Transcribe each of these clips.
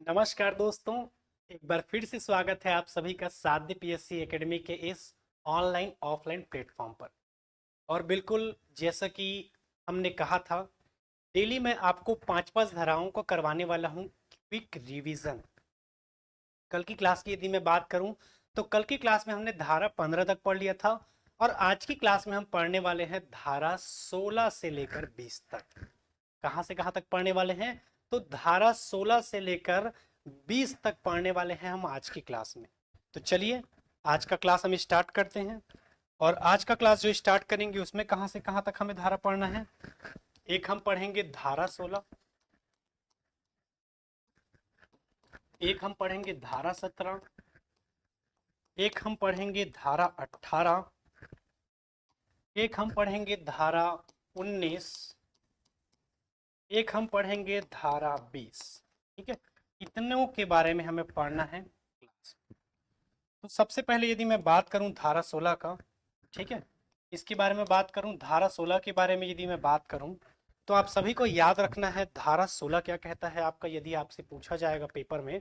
नमस्कार दोस्तों। एक बार फिर से स्वागत है आप सभी का साध्य पीएससी एकेडमी के इस ऑनलाइन ऑफलाइन प्लेटफॉर्म पर। और बिल्कुल जैसा कि हमने कहा था, डेली मैं आपको पांच पांच धाराओं को करवाने वाला हूं क्विक रिवीजन। कल की क्लास की यदि मैं बात करूं तो कल की क्लास में हमने धारा 15 तक पढ़ लिया था और आज की क्लास में हम पढ़ने वाले हैं धारा 16 से लेकर 20 तक। कहां से कहां तक पढ़ने वाले हैं? तो धारा 16 से लेकर 20 तक पढ़ने वाले हैं हम आज की क्लास में। तो चलिए आज का क्लास हम स्टार्ट करते हैं। और आज का क्लास जो स्टार्ट करेंगे उसमें कहां से कहां तक हमें धारा पढ़ना है? एक हम पढ़ेंगे धारा 16, एक हम पढ़ेंगे धारा 17, एक हम पढ़ेंगे धारा 18, एक हम पढ़ेंगे धारा 19, एक हम पढ़ेंगे धारा 20। ठीक है, इतनों के बारे में हमें पढ़ना है क्लास। तो सबसे पहले यदि मैं बात करूं धारा 16 का, ठीक है, इसके बारे में बात करूं, धारा 16 के बारे में यदि मैं बात करूं तो आप सभी को याद रखना है धारा 16 क्या कहता है आपका। यदि आपसे पूछा जाएगा पेपर में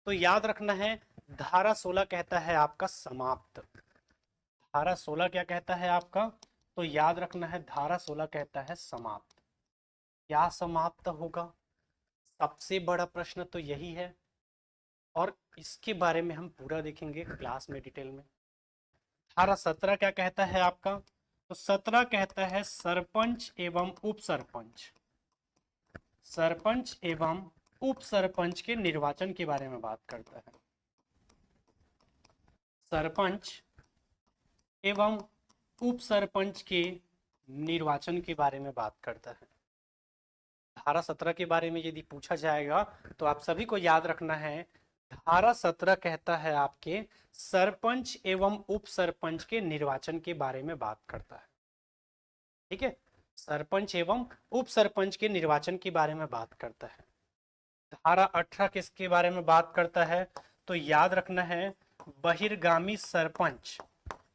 तो याद रखना है धारा 16 कहता है आपका समाप्त। धारा 16 क्या कहता है आपका? तो याद रखना है धारा 16 कहता है समाप्त। क्या समाप्त होगा? सबसे बड़ा प्रश्न तो यही है और इसके बारे में हम पूरा देखेंगे क्लास में डिटेल में। धारा 17 क्या कहता है आपका? तो 17 कहता है सरपंच एवं उप सरपंच, सरपंच एवं उप सरपंच के निर्वाचन के बारे में बात करता है। सरपंच एवं उप सरपंच के निर्वाचन के बारे में बात करता है। धारा 17 के बारे में यदि पूछा जाएगा तो आप सभी को याद रखना है धारा 17 कहता है आपके सरपंच एवं उप सरपंच के निर्वाचन के बारे में बात करता है। ठीक है, सरपंच एवं उप सरपंच के निर्वाचन के बारे में बात करता है। धारा 18 किसके बारे में बात करता है? तो याद रखना है बहिर्गामी सरपंच।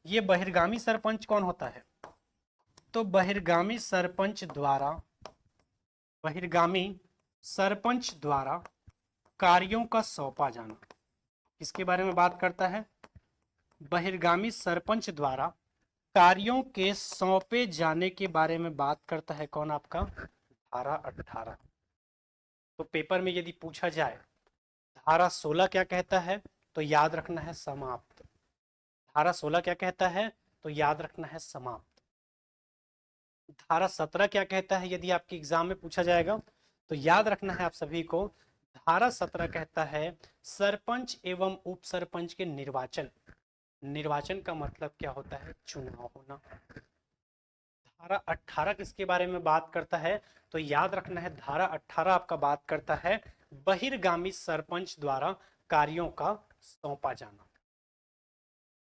ये बहिर्गामी सरपंच कौन होता है? तो बहिर्गामी सरपंच द्वारा, बहिर्गामी सरपंच द्वारा कार्यों का सौंपा जाना, किसके बारे में बात करता है? बहिर्गामी सरपंच द्वारा कार्यों के सौंपे जाने के बारे में बात करता है। कौन आपका? धारा 18। तो पेपर में यदि पूछा जाए धारा 16 क्या कहता है तो याद रखना है समाप्त। धारा 16 क्या कहता है? तो याद रखना है समाप्त। धारा 17 क्या कहता है यदि आपके एग्जाम में पूछा जाएगा तो याद रखना है आप सभी को धारा 17 कहता है सरपंच एवं उप सरपंच के निर्वाचन। निर्वाचन का मतलब क्या होता है? चुनाव होना। धारा 18 किसके बारे में बात करता है? तो याद रखना है धारा 18 आपका बात करता है बहिर्गामी सरपंच द्वारा कार्यों का सौंपा जाना।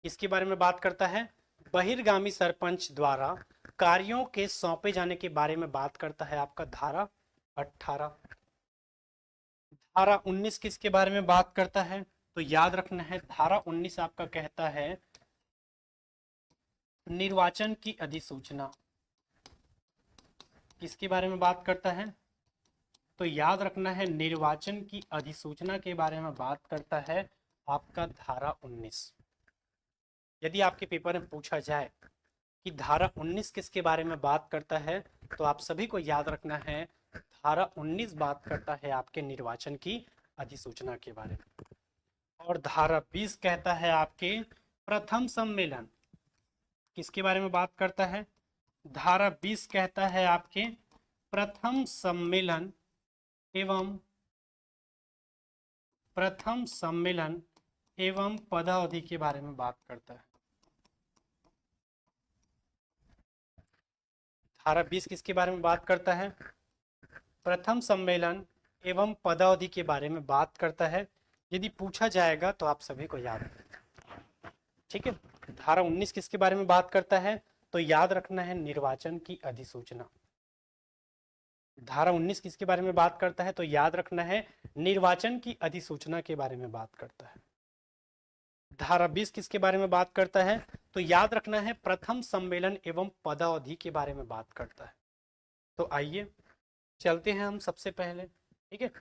किसके बारे में बात करता है? बहिर्गामी सरपंच द्वारा कार्यों के सौंपे जाने के बारे में बात करता है आपका धारा 18। धारा 19 किसके बारे में बात करता है? तो याद रखना है धारा 19 आपका कहता है निर्वाचन की अधिसूचना। किसके बारे में बात करता है? तो याद रखना है निर्वाचन की अधिसूचना के बारे में बात करता है आपका धारा 19। यदि आपके पेपर में पूछा जाए कि धारा 19 किसके बारे में बात करता है तो आप सभी को याद रखना है धारा 19 बात करता है आपके निर्वाचन की अधिसूचना के बारे में। और धारा 20 कहता है आपके प्रथम सम्मेलन। किसके बारे में बात करता है? धारा 20 कहता है आपके प्रथम सम्मेलन एवं प्रथम सम्मेलन एवं पदावधि के बारे में बात करता है। धारा 20 किसके बारे में बात करता है? प्रथम सम्मेलन एवं पदावधि के बारे में बात करता है। यदि पूछा जाएगा तो आप सभी को याद रखना। ठीक है, धारा 19 किसके बारे में बात करता है? तो याद रखना है निर्वाचन की अधिसूचना। धारा 19 किसके बारे में बात करता है? तो याद रखना है निर्वाचन की अधिसूचना के बारे में बात करता है। धारा 20 किसके बारे में बात करता है? तो याद रखना है प्रथम सम्मेलन एवं पदावधि के बारे में बात करता है। तो आइए चलते हैं हम सबसे पहले। ठीक है,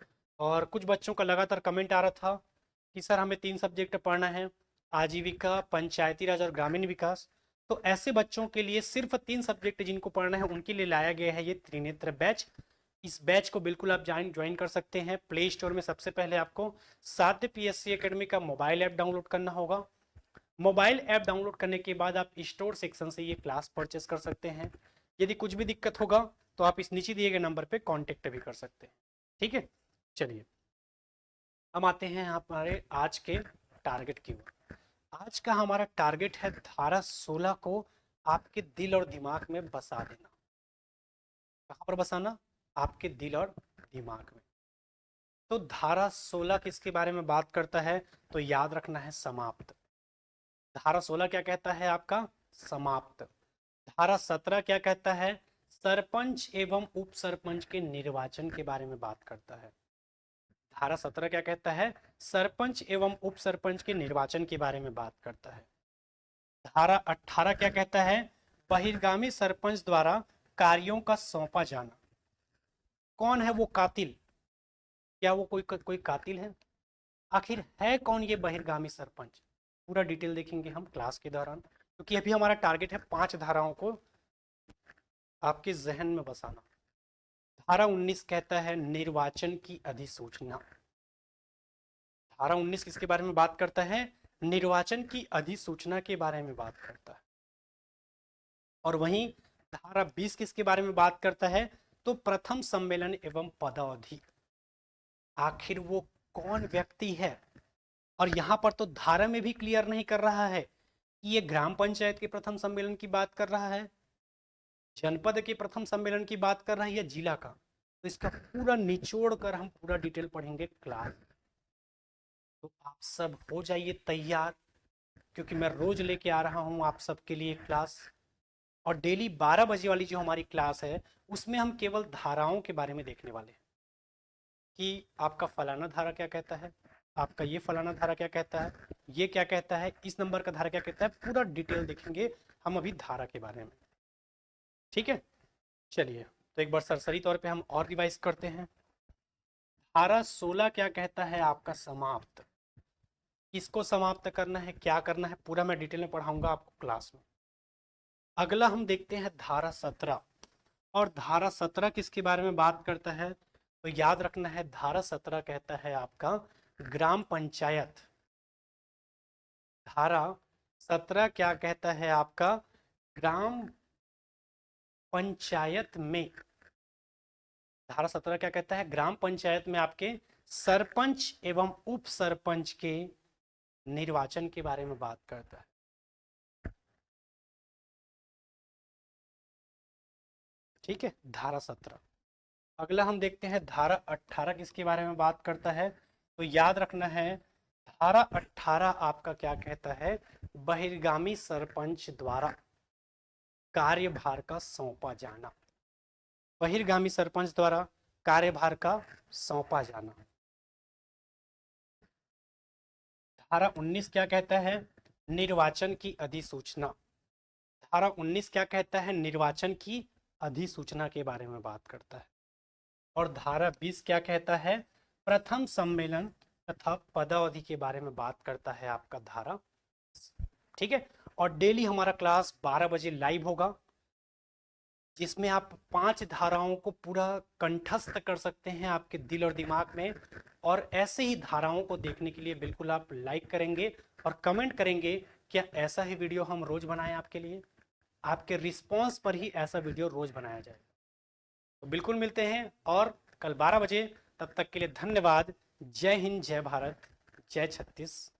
और कुछ बच्चों का लगातार कमेंट आ रहा था कि सर हमें 3 सब्जेक्ट पढ़ना है, आजीविका, पंचायती राज और ग्रामीण विकास। तो ऐसे बच्चों के लिए सिर्फ 3 सब्जेक्ट जिनको पढ़ना है उनके लिए लाया गया है ये त्रिनेत्र बैच। इस बैच को बिल्कुल आप ज्वाइन कर सकते हैं। प्ले स्टोर में सबसे पहले आपको साध्य पीएससी एकेडमी का मोबाइल ऐप डाउनलोड करना होगा। मोबाइल ऐप डाउनलोड करने के बाद आप स्टोर सेक्शन से ये क्लास परचेस कर सकते हैं। यदि कुछ भी दिक्कत होगा तो आप इस नीचे दिए गए नंबर पे कांटेक्ट भी कर सकते हैं। ठीक है, चलिए हम आते हैं हमारे आज के टारगेट की ओर। आज का हमारा टारगेट है धारा 16 को आपके दिल और दिमाग में बसा देना। कहाँ पर बसाना? आपके दिल और दिमाग में। तो धारा 16 किसके बारे में बात करता है? तो याद रखना है समाप्त। धारा 16 क्या कहता है आपका? समाप्त। धारा 17 क्या कहता है? सरपंच एवं उप सरपंच के निर्वाचन के बारे में बात करता है। धारा 17 क्या कहता है? सरपंच एवं उप सरपंच के निर्वाचन के बारे में बात करता है। धारा 18 क्या कहता है? बहिर्गामी सरपंच द्वारा कार्यों का सौंपा जाना। कौन है वो कातिल? क्या वो कोई कातिल है? आखिर है कौन ये बहिर्गामी सरपंच? पूरा डिटेल देखेंगे हम क्लास के दौरान, क्योंकि अभी हमारा टारगेट है 5 धाराओं को आपके जहन में बसाना। धारा 19 कहता है निर्वाचन की अधिसूचना। धारा 19 किसके बारे में बात करता है? निर्वाचन की अधिसूचना के बारे में बात करता है। और वहीं धारा 20 किसके बारे में बात करता है? तो प्रथम सम्मेलन एवं पदावधि। आखिर वो कौन व्यक्ति है? और यहां पर तो धारा में भी क्लियर नहीं कर रहा है कि ये ग्राम पंचायत के प्रथम सम्मेलन की बात कर रहा है, जनपद के प्रथम सम्मेलन की बात कर रहा है, या जिला का। तो इसका पूरा निचोड़ कर हम पूरा डिटेल पढ़ेंगे क्लास। तो आप सब हो जाइए तैयार, क्योंकि मैं रोज लेके आ रहा हूं आप सबके लिए क्लास। और डेली 12 बजे वाली जो हमारी क्लास है उसमें हम केवल धाराओं के बारे में देखने वाले हैं कि आपका फलाना धारा क्या कहता है, आपका ये फलाना धारा क्या कहता है, ये क्या कहता है, इस नंबर का धारा क्या कहता है, पूरा डिटेल देखेंगे हम अभी धारा के बारे में। ठीक है, चलिए तो एक बार सरसरी तौर पे हम और रिवाइज करते हैं। धारा 16 क्या कहता है आपका? समाप्त। किसको समाप्त करना है, क्या करना है, पूरा मैं डिटेल में पढ़ाऊंगा आपको क्लास में। अगला हम देखते हैं धारा 17। और धारा 17 किसके बारे में बात करता है? तो याद रखना है धारा 17 कहता है आपका ग्राम पंचायत। धारा 17 क्या कहता है आपका? ग्राम पंचायत में। धारा 17 क्या कहता है? ग्राम पंचायत में आपके सरपंच एवं उप सरपंच के निर्वाचन के बारे में बात करता है। ठीक है, धारा 17। अगला हम देखते हैं धारा 18 किसके बारे में बात करता है? तो याद रखना है धारा 18 आपका क्या कहता है? बहिर्गामी सरपंच द्वारा कार्यभार का सौंपा जाना। बहिर्गामी सरपंच द्वारा कार्यभार का सौंपा जाना। धारा 19 क्या कहता है? निर्वाचन की अधिसूचना। धारा 19 क्या कहता है? निर्वाचन की अधिसूचना के बारे में बात करता है। और धारा 20 क्या कहता है? प्रथम सम्मेलन तथा पदावधि के बारे में बात करता है आपका धारा। ठीक है, और डेली हमारा क्लास 12 बजे लाइव होगा, जिसमें आप 5 धाराओं को पूरा कंठस्थ कर सकते हैं आपके दिल और दिमाग में। और ऐसे ही धाराओं को देखने के लिए बिल्कुल आप लाइक करेंगे और कमेंट करेंगे क्या ऐसा ही वीडियो हम रोज बनाएं आपके लिए। आपके रिस्पॉन्स पर ही ऐसा वीडियो रोज बनाया जाए। तो बिल्कुल मिलते हैं और कल 12 बजे। तब तक के लिए धन्यवाद। जय हिंद, जय भारत, जय छत्तीस।